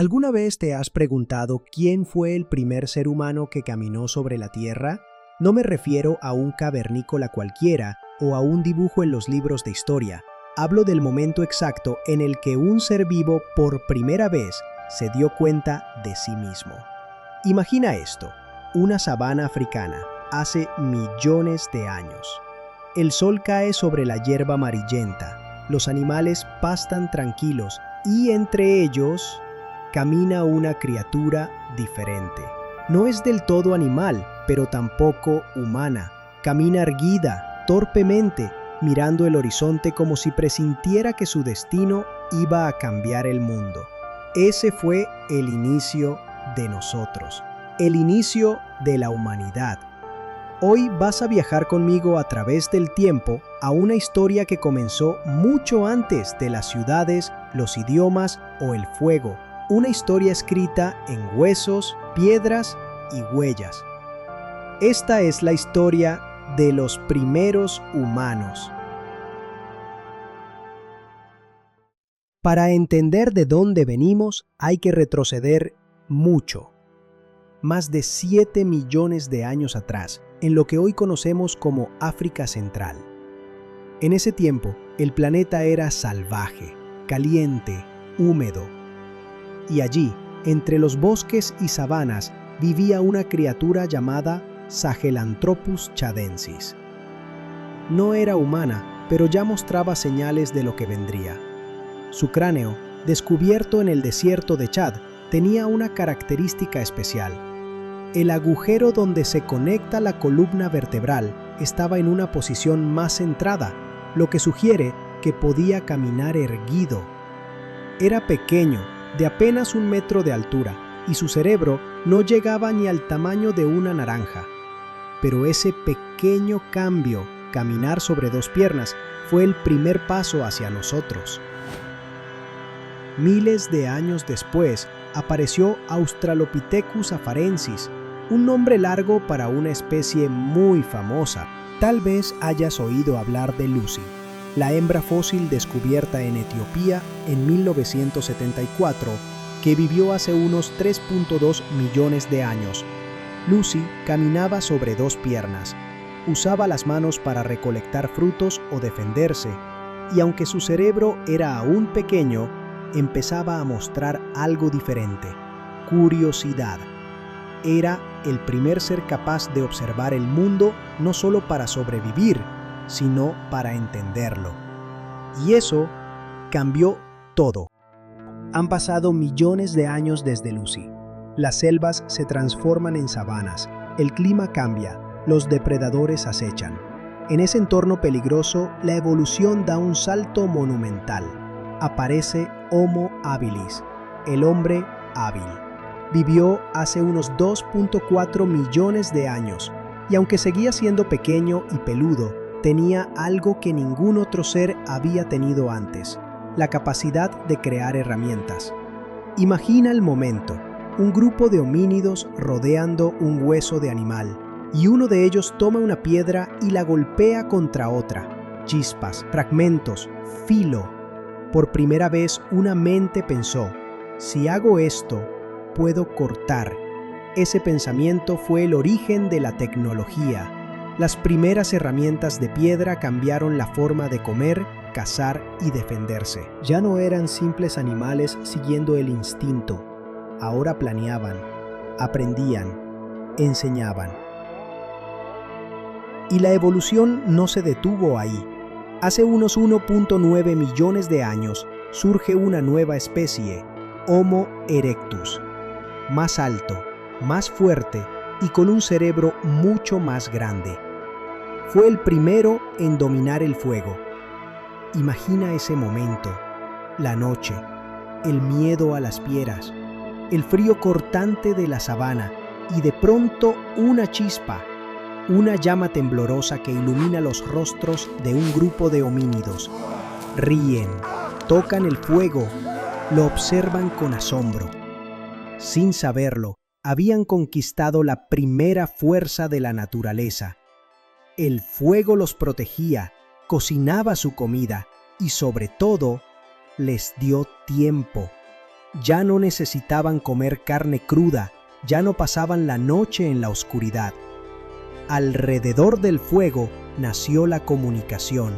¿Alguna vez te has preguntado quién fue el primer ser humano que caminó sobre la Tierra? No me refiero a un cavernícola cualquiera o a un dibujo en los libros de historia. Hablo del momento exacto en el que un ser vivo por primera vez se dio cuenta de sí mismo. Imagina esto, una sabana africana, hace millones de años. El sol cae sobre la hierba amarillenta, los animales pastan tranquilos y entre ellos camina una criatura diferente. No es del todo animal, pero tampoco humana. Camina erguida, torpemente, mirando el horizonte como si presintiera que su destino iba a cambiar el mundo. Ese fue el inicio de nosotros, el inicio de la humanidad. Hoy vas a viajar conmigo a través del tiempo a una historia que comenzó mucho antes de las ciudades, los idiomas o el fuego. Una historia escrita en huesos, piedras y huellas. Esta es la historia de los primeros humanos. Para entender de dónde venimos, hay que retroceder mucho. Más de 7 millones de años atrás, en lo que hoy conocemos como África Central. En ese tiempo, el planeta era salvaje, caliente, húmedo. Y allí, entre los bosques y sabanas, vivía una criatura llamada Sahelanthropus chadensis. No era humana, pero ya mostraba señales de lo que vendría. Su cráneo, descubierto en el desierto de Chad, tenía una característica especial. El agujero donde se conecta la columna vertebral estaba en una posición más centrada, lo que sugiere que podía caminar erguido. Era pequeño, de apenas 1 metro de altura, y su cerebro no llegaba ni al tamaño de una naranja. Pero ese pequeño cambio, caminar sobre 2 piernas, fue el primer paso hacia nosotros. Miles de años después, apareció Australopithecus afarensis, un nombre largo para una especie muy famosa. Tal vez hayas oído hablar de Lucy, la hembra fósil descubierta en Etiopía en 1974, que vivió hace unos 3.2 millones de años. Lucy caminaba sobre 2 piernas, usaba las manos para recolectar frutos o defenderse, y aunque su cerebro era aún pequeño, empezaba a mostrar algo diferente: curiosidad. Era el primer ser capaz de observar el mundo no solo para sobrevivir, sino para entenderlo. Y eso cambió todo. Han pasado millones de años desde Lucy. Las selvas se transforman en sabanas, el clima cambia, los depredadores acechan. En ese entorno peligroso, la evolución da un salto monumental. Aparece Homo habilis, el hombre hábil. Vivió hace unos 2.4 millones de años, y aunque seguía siendo pequeño y peludo, tenía algo que ningún otro ser había tenido antes: la capacidad de crear herramientas. Imagina el momento: un grupo de homínidos rodeando un hueso de animal, y uno de ellos toma una piedra y la golpea contra otra. Chispas, fragmentos, filo. Por primera vez una mente pensó: si hago esto, puedo cortar. Ese pensamiento fue el origen de la tecnología. Las primeras herramientas de piedra cambiaron la forma de comer, cazar y defenderse. Ya no eran simples animales siguiendo el instinto. Ahora planeaban, aprendían, enseñaban. Y la evolución no se detuvo ahí. Hace unos 1.9 millones de años surge una nueva especie, Homo erectus. Más alto, más fuerte y con un cerebro mucho más grande. Fue el primero en dominar el fuego. Imagina ese momento: la noche, el miedo a las fieras, el frío cortante de la sabana y de pronto una chispa, una llama temblorosa que ilumina los rostros de un grupo de homínidos. Ríen, tocan el fuego, lo observan con asombro. Sin saberlo, habían conquistado la primera fuerza de la naturaleza. El fuego los protegía, cocinaba su comida y sobre todo, les dio tiempo. Ya no necesitaban comer carne cruda, ya no pasaban la noche en la oscuridad. Alrededor del fuego nació la comunicación,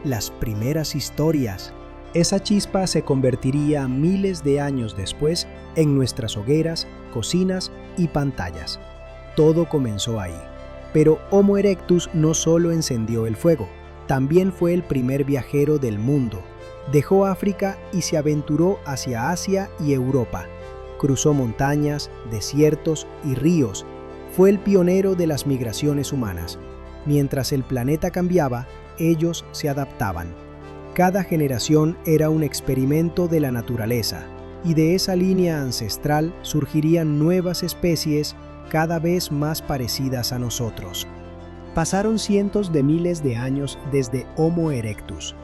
las primeras historias. Esa chispa se convertiría miles de años después en nuestras hogueras, cocinas y pantallas. Todo comenzó ahí. Pero Homo erectus no solo encendió el fuego, también fue el primer viajero del mundo. Dejó África y se aventuró hacia Asia y Europa. Cruzó montañas, desiertos y ríos. Fue el pionero de las migraciones humanas. Mientras el planeta cambiaba, ellos se adaptaban. Cada generación era un experimento de la naturaleza, y de esa línea ancestral surgirían nuevas especies cada vez más parecidas a nosotros. Pasaron cientos de miles de años desde Homo erectus.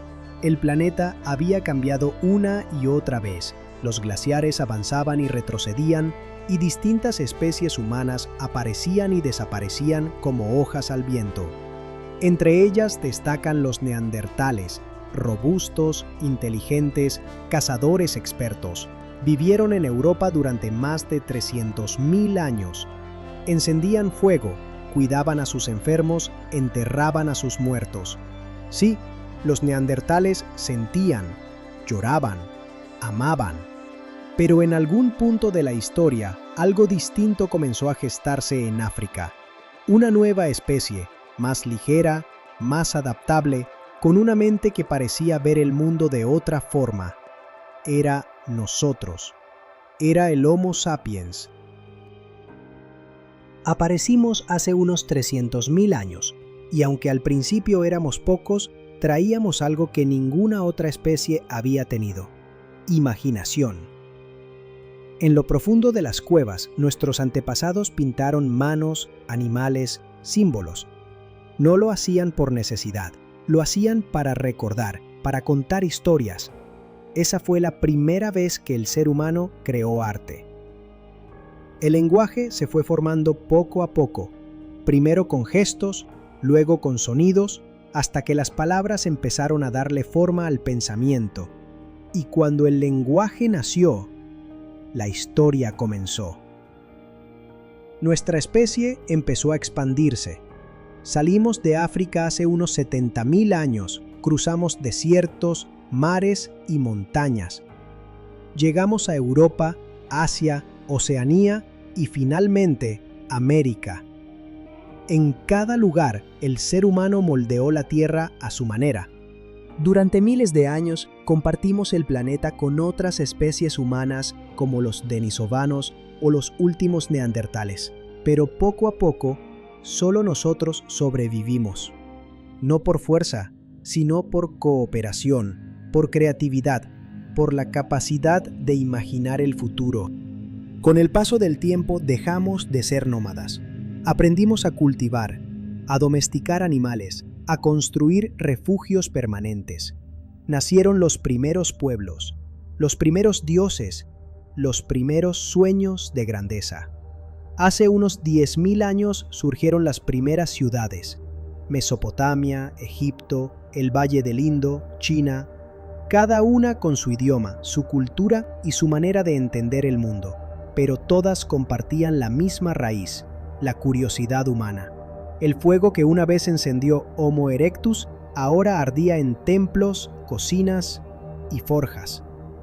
El planeta había cambiado una y otra vez. Los glaciares avanzaban y retrocedían, y distintas especies humanas aparecían y desaparecían como hojas al viento. Entre ellas destacan los neandertales, robustos, inteligentes, cazadores expertos. Vivieron en Europa durante más de 300.000 años. Encendían fuego, cuidaban a sus enfermos, enterraban a sus muertos. Sí, los neandertales sentían, lloraban, amaban. Pero en algún punto de la historia, algo distinto comenzó a gestarse en África. Una nueva especie, más ligera, más adaptable, con una mente que parecía ver el mundo de otra forma. Era nosotros. Era el Homo sapiens. Aparecimos hace unos 300.000 años, y aunque al principio éramos pocos, traíamos algo que ninguna otra especie había tenido: imaginación. En lo profundo de las cuevas, nuestros antepasados pintaron manos, animales, símbolos. No lo hacían por necesidad, lo hacían para recordar, para contar historias. Esa fue la primera vez que el ser humano creó arte. El lenguaje se fue formando poco a poco, primero con gestos, luego con sonidos, hasta que las palabras empezaron a darle forma al pensamiento. Y cuando el lenguaje nació, la historia comenzó. Nuestra especie empezó a expandirse. Salimos de África hace unos 70.000 años, cruzamos desiertos, mares y montañas. Llegamos a Europa, Asia, Oceanía y finalmente América. En cada lugar, el ser humano moldeó la Tierra a su manera. Durante miles de años, compartimos el planeta con otras especies humanas como los denisovanos o los últimos neandertales. Pero poco a poco, solo nosotros sobrevivimos. No por fuerza, sino por cooperación, por creatividad, por la capacidad de imaginar el futuro. Con el paso del tiempo dejamos de ser nómadas. Aprendimos a cultivar, a domesticar animales, a construir refugios permanentes. Nacieron los primeros pueblos, los primeros dioses, los primeros sueños de grandeza. Hace unos 10.000 años surgieron las primeras ciudades: Mesopotamia, Egipto, el Valle del Indo, China, cada una con su idioma, su cultura y su manera de entender el mundo, pero todas compartían la misma raíz: la curiosidad humana. El fuego que una vez encendió Homo erectus ahora ardía en templos, cocinas y forjas.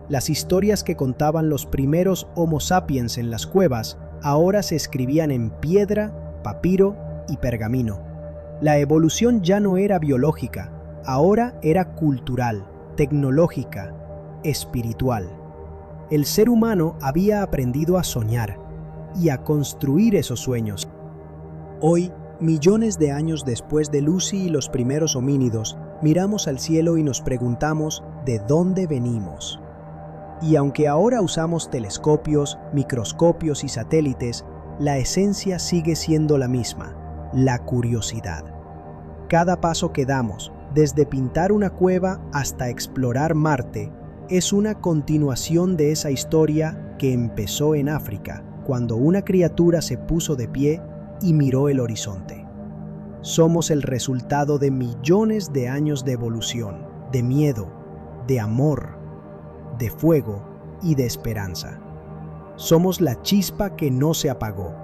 Las historias que contaban los primeros Homo sapiens en las cuevas ahora se escribían en piedra, papiro y pergamino. La evolución ya no era biológica, ahora era cultural, tecnológica, espiritual. El ser humano había aprendido a soñar y a construir esos sueños. Hoy, millones de años después de Lucy y los primeros homínidos, miramos al cielo y nos preguntamos ¿de dónde venimos? Y aunque ahora usamos telescopios, microscopios y satélites, la esencia sigue siendo la misma: la curiosidad. Cada paso que damos, desde pintar una cueva hasta explorar Marte, es una continuación de esa historia que empezó en África, cuando una criatura se puso de pie y miró el horizonte. Somos el resultado de millones de años de evolución, de miedo, de amor, de fuego y de esperanza. Somos la chispa que no se apagó.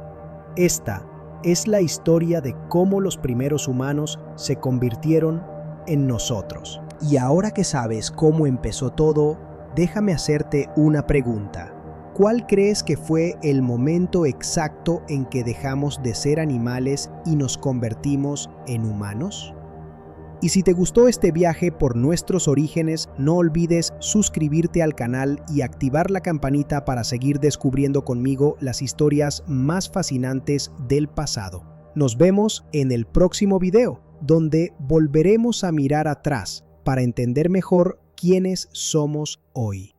Esta es la historia de cómo los primeros humanos se convirtieron en nosotros. Y ahora que sabes cómo empezó todo, déjame hacerte una pregunta. ¿Cuál crees que fue el momento exacto en que dejamos de ser animales y nos convertimos en humanos? Y si te gustó este viaje por nuestros orígenes, no olvides suscribirte al canal y activar la campanita para seguir descubriendo conmigo las historias más fascinantes del pasado. Nos vemos en el próximo video, donde volveremos a mirar atrás para entender mejor quiénes somos hoy.